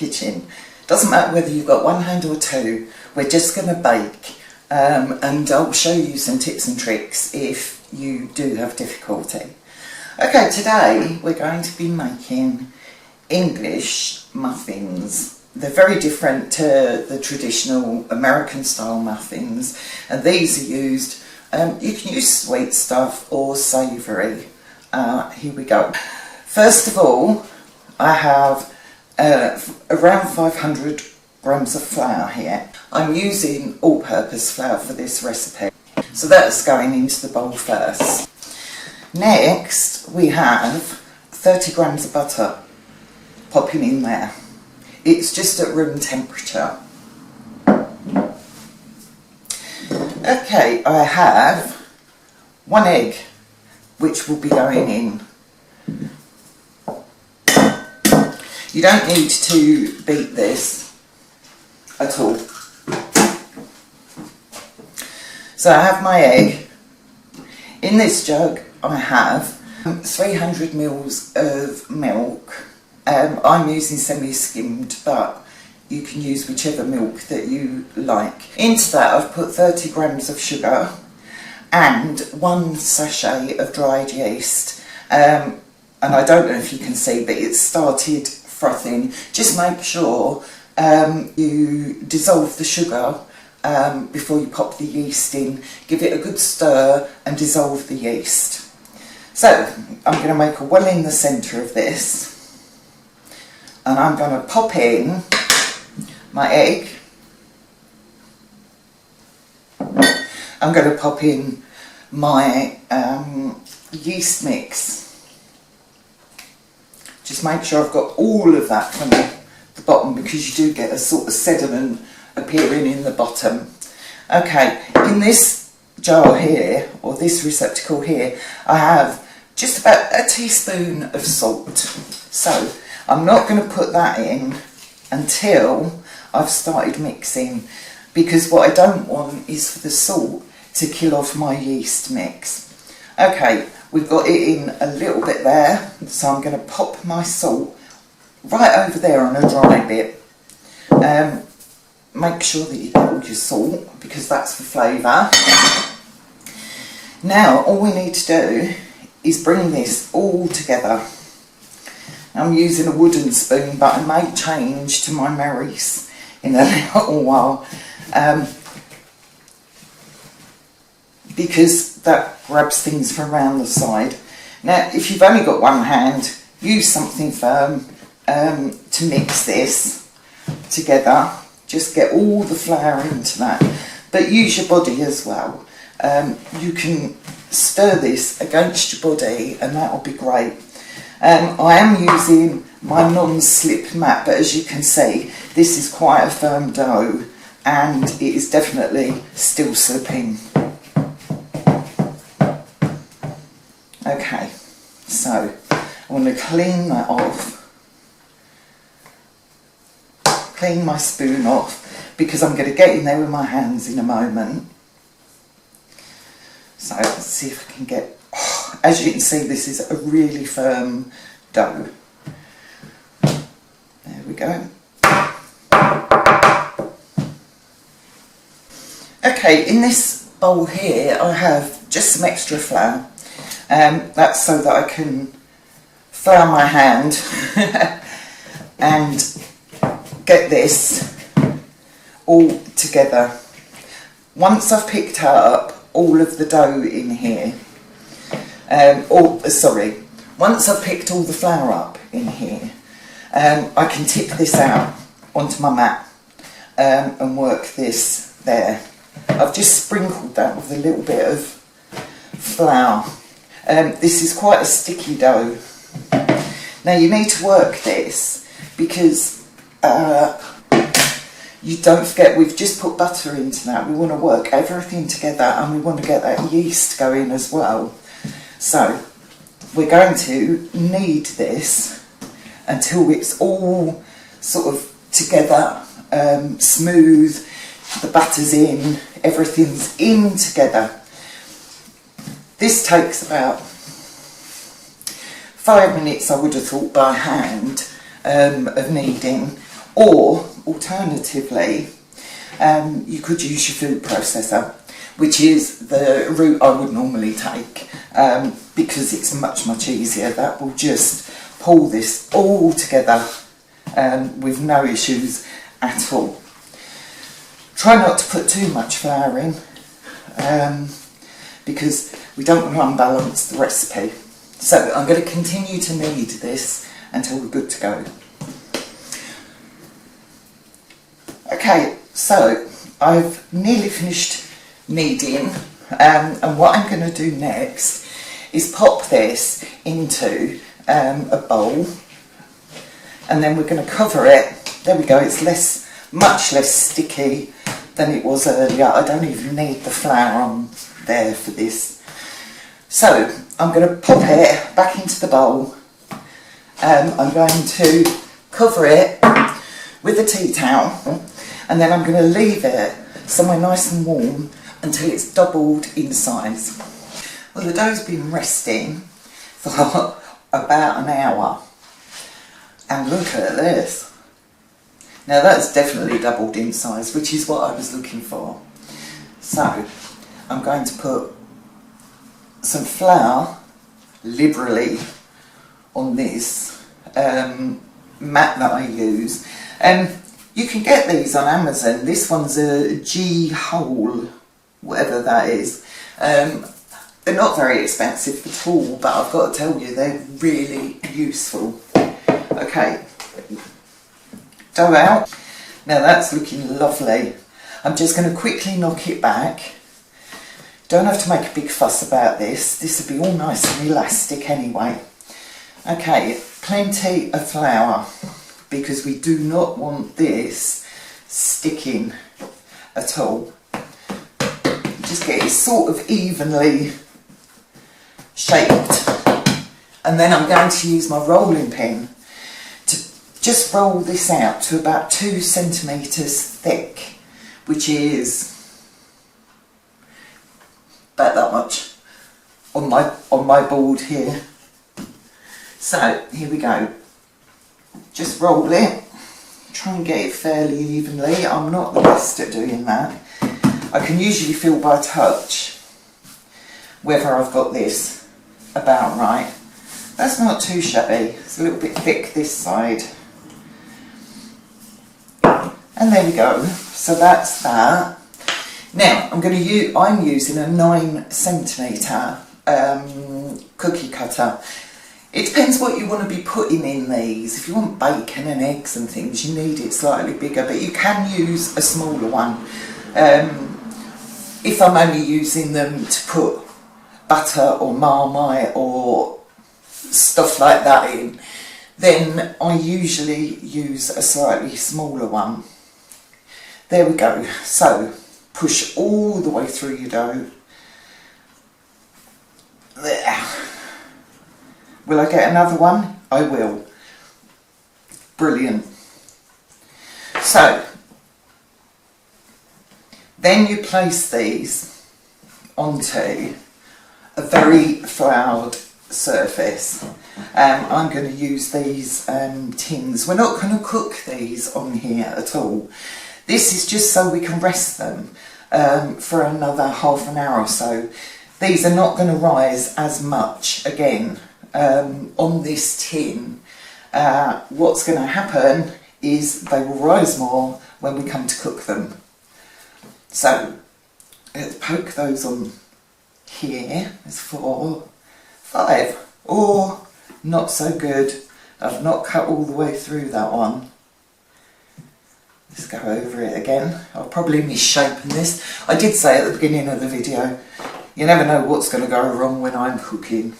kitchen. Doesn't matter whether you've got one hand or two, we're just going to bake, and I'll show you some tips and tricks if you do have difficulty. Okay, today we're going to be making English muffins. They're very different to the traditional American style muffins, and these are used, you can use sweet stuff or savoury. Here we go. First of all, I have around 500 grams of flour here. I'm using all-purpose flour for this recipe, so that's going into the bowl first. Next, we have 30 grams of butter popping in there. It's just at room temperature. Okay, I have 1 egg, which will be going in. You don't need to beat this at all. So I have my egg. In this jug I have 300 mils of milk. I'm using semi-skimmed, but you can use whichever milk that you like. Into that I've put 30 grams of sugar and 1 sachet of dried yeast. And I don't know if you can see, but it started frothing. Just make sure you dissolve the sugar before you pop the yeast in. Give it a good stir and dissolve the yeast. So I'm going to make a well in the centre of this, and I'm going to pop in my egg. I'm going to pop in my yeast mix. Just make sure I've got all of that from the bottom, because you do get a sort of sediment appearing in the bottom. Okay, in this jar here, or this receptacle here, I have just about a teaspoon of salt. So I'm not going to put that in until I've started mixing, because what I don't want is for the salt to kill off my yeast mix. Okay, we've got it in a little bit there, so I'm going to pop my salt right over there on a dry bit. Make sure that you get all your salt, because that's for flavour. Now all we need to do is bring this all together. I'm using a wooden spoon, but I may change to my Mary's in a little while, because that grabs things from around the side. Now if you've only got one hand, use something firm to mix this together. Just get all the flour into that, but use your body as well. You can stir this against your body and that will be great. I am using my non-slip mat, but as you can see, this is quite a firm dough and it is definitely still slipping. Okay, so I want to clean that off. Clean my spoon off, because I'm going to get in there with my hands in a moment. So let's see if I can get, as you can see, this is a really firm dough. There we go. Okay, in this bowl here I have just some extra flour. That's so that I can flour my hand and get this all together. Once I've picked up all of the dough in here, once I've picked all the flour up in here, I can tip this out onto my mat and work this there. I've just sprinkled that with a little bit of flour. This is quite a sticky dough. Now you need to work this, because you don't forget, we've just put butter into that. We want to work everything together, and we want to get that yeast going as well. So we're going to knead this until it's all sort of together, smooth, the butter's in, everything's in together. This takes about 5 minutes, I would have thought, by hand of kneading. Or alternatively, you could use your food processor, which is the route I would normally take, because it's much easier. That will just pull this all together with no issues at all. Try not to put too much flour in, because we don't want to unbalance the recipe. So I'm going to continue to knead this until we're good to go. Okay, so I've nearly finished kneading, and what I'm going to do next is pop this into a bowl, and then we're going to cover it. There we go, it's much less sticky than it was earlier. I don't even need the flour on there for this. So I'm going to pop it back into the bowl. I'm going to cover it with a tea towel, and then I'm going to leave it somewhere nice and warm until it's doubled in size. Well, the dough's been resting for about an hour, and look at this. Now that's definitely doubled in size, which is what I was looking for. So I'm going to put some flour liberally on this mat that I use. You can get these on Amazon. This one's a G-Hole, whatever that is. They're not very expensive at all, but I've got to tell you, they're really useful. Okay, dough out. Now that's looking lovely. I'm just going to quickly knock it back. Don't have to make a big fuss about this. This will be all nice and elastic anyway. Okay, plenty of flour, because we do not want this sticking at all. Just get it sort of evenly shaped, and then I'm going to use my rolling pin to just roll this out to about 2 centimetres thick, which is about that much on my board here. So here we go. Just roll it. Try and get it fairly evenly. I'm not the best at doing that. I can usually feel by touch whether I've got this about right. That's not too shabby. It's a little bit thick this side. And there we go. So that's that. Now I'm using a 9 centimetre cookie cutter. It depends what you want to be putting in these. If you want bacon and eggs and things, you need it slightly bigger, but you can use a smaller one. If I'm only using them to put butter or Marmite or stuff like that in, then I usually use a slightly smaller one. There we go. So push all the way through your dough. There. Will I get another one? I will. Brilliant. So then you place these onto a very floured surface. I'm going to use these tins. We're not going to cook these on here at all. This is just so we can rest them for another half an hour or so. These are not going to rise as much again on this tin. What's going to happen is they will rise more when we come to cook them. So let's poke those on here. There's 4, 5. Oh, not so good. I've not cut all the way through that one. Let's go over it again. I'll probably misshapen this. I did say at the beginning of the video, you never know what's going to go wrong when I'm cooking.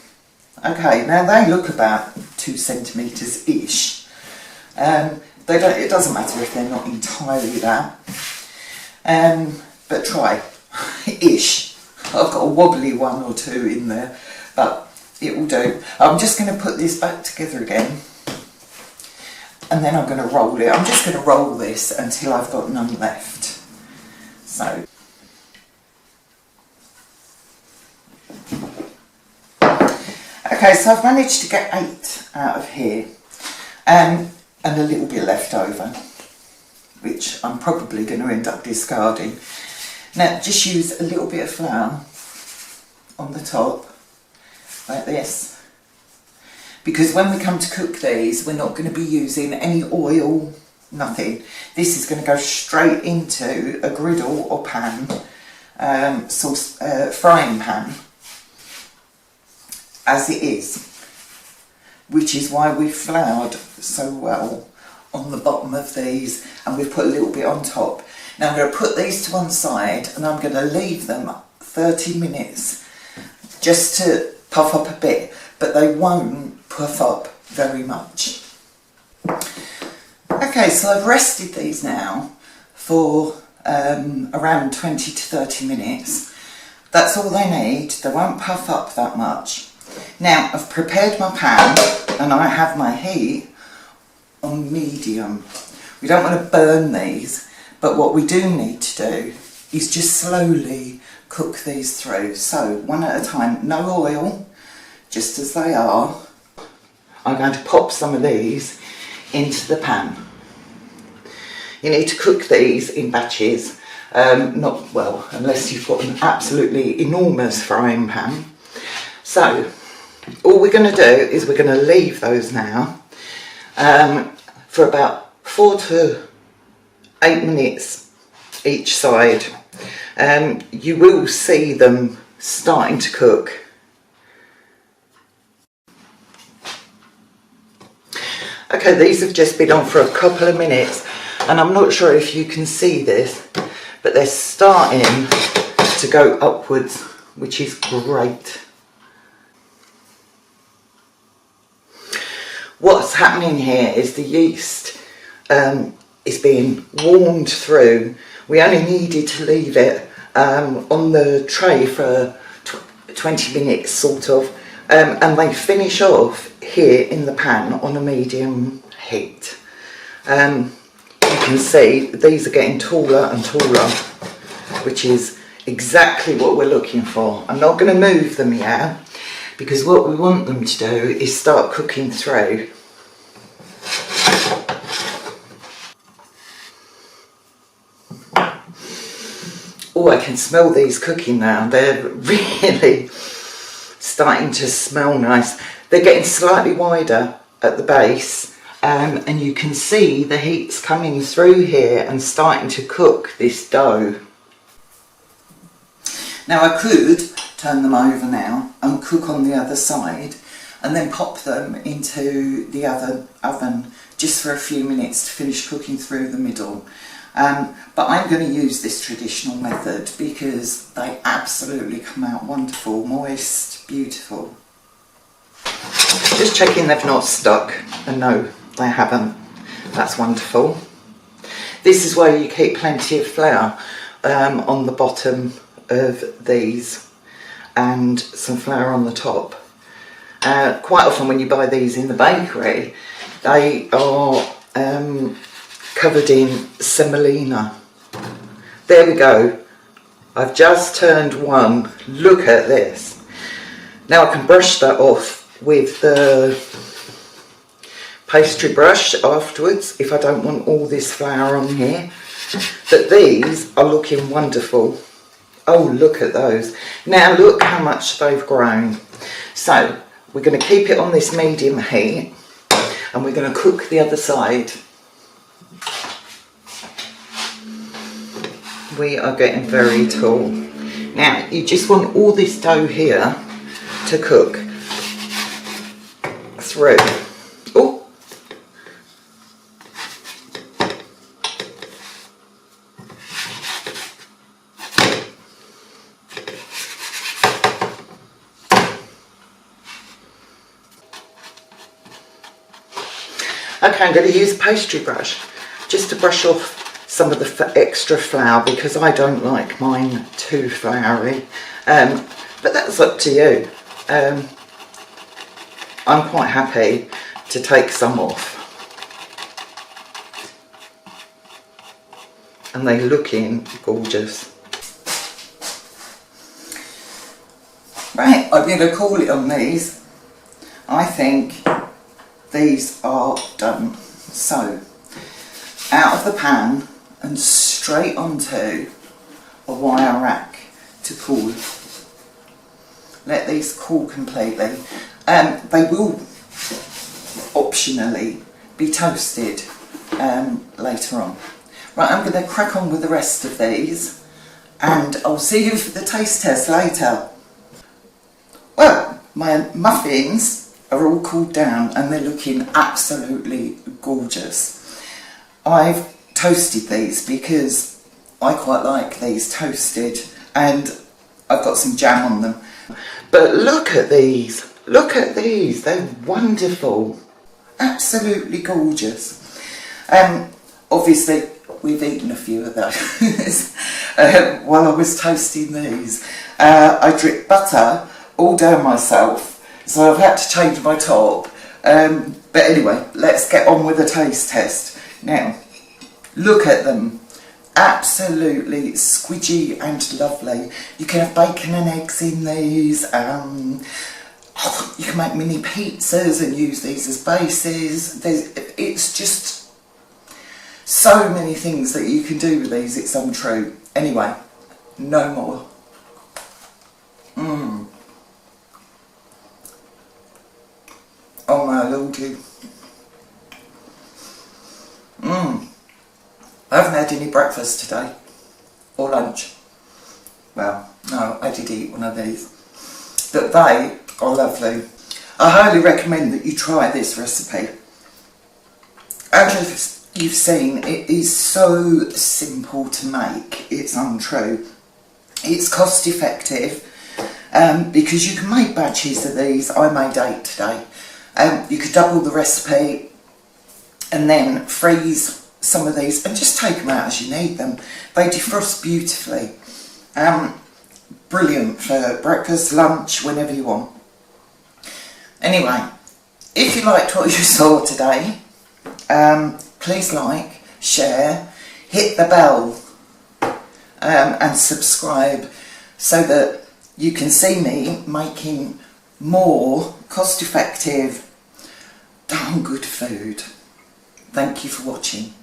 Okay, now they look about 2 centimetres-ish. It doesn't matter if they're not entirely that. But try. Ish. I've got a wobbly 1 or 2 in there, but it will do. I'm just going to put this back together again, and then I'm going to roll it. I'm just going to roll this until I've got none left. So. Okay, so I've managed to get 8 out of here, and a little bit left over. which I'm probably going to end up discarding. Now just use a little bit of flour on the top, like this, because when we come to cook these, we're not going to be using any oil, nothing. This is going to go straight into a griddle or pan, frying pan, as it is, which is why we've floured so well on the bottom of these, and we've put a little bit on top. Now I'm going to put these to one side and I'm going to leave them 30 minutes just to puff up a bit, but they won't puff up very much. Okay, so I've rested these now for around 20 to 30 minutes. That's all they need. They won't puff up that much. Now I've prepared my pan and I have my heat on medium. We don't want to burn these, but what we do need to do is just slowly cook these through. So one at a time, no oil, just as they are. I'm going to pop some of these into the pan. You need to cook these in batches, not well, unless you've got an absolutely enormous frying pan. So all we're going to do is we're going to leave those now for about 4 to 8 minutes each side. You will see them starting to cook. Okay, these have just been on for a couple of minutes, and I'm not sure if you can see this, but they're starting to go upwards, which is great. What's happening here is the yeast is being warmed through. We only needed to leave it on the tray for 20 minutes sort of, and they finish off here in the pan on a medium heat. You can see these are getting taller and taller, which is exactly what we're looking for. I'm not going to move them yet, because what we want them to do is start cooking through. Oh, I can smell these cooking now. They're really starting to smell nice. They're getting slightly wider at the base, and you can see the heat's coming through here and starting to cook this dough. Now I could turn them over now and cook on the other side and then pop them into the other oven just for a few minutes to finish cooking through the middle. But I'm going to use this traditional method because they absolutely come out wonderful, moist, beautiful. Just checking they've not stuck, and no, they haven't. That's wonderful. This is why you keep plenty of flour on the bottom of these and some flour on the top. Quite often when you buy these in the bakery, they are covered in semolina. There we go. I've just turned one. Look at this. Now I can brush that off with the pastry brush afterwards if I don't want all this flour on here. But these are looking wonderful. Oh, look at those. Now look how much they've grown. So we're going to keep it on this medium heat and we're going to cook the other side. We are getting very tall. Now you just want all this dough here to cook through. Oh, okay, I'm going to use a pastry brush just to brush off some of the extra flour because I don't like mine too floury, but that's up to you. I'm quite happy to take some off, and they're looking gorgeous. Right, I'm going to call it on these. I think these are done. So out of the pan and straight onto a wire rack to cool. Let these cool completely. They will optionally be toasted later on. Right, I'm going to crack on with the rest of these and I'll see you for the taste test later. Well, my muffins are all cooled down and they're looking absolutely gorgeous. I've toasted these because I quite like these toasted and I've got some jam on them. But look at these, they're wonderful, absolutely gorgeous. Obviously we've eaten a few of those while I was toasting these. I dripped butter all down myself, so I've had to change my top. But anyway, let's get on with the taste test. Now, look at them. Absolutely squidgy and lovely. You can have bacon and eggs in these. You can make mini pizzas and use these as bases. It's just so many things that you can do with these, it's untrue. Anyway, no more. Oh my lordy. I haven't had any breakfast today, or lunch. Well, no, I did eat one of these. But they are lovely. I highly recommend that you try this recipe. As you've seen, it is so simple to make, it's untrue. It's cost effective, because you can make batches of these. I made 8 today. You could double the recipe and then freeze some of these and just take them out as you need them. They defrost beautifully. Brilliant for breakfast, lunch, whenever you want. Anyway, if you liked what you saw today, please like, share, hit the bell and subscribe so that you can see me making more cost effective, darn good food. Thank you for watching.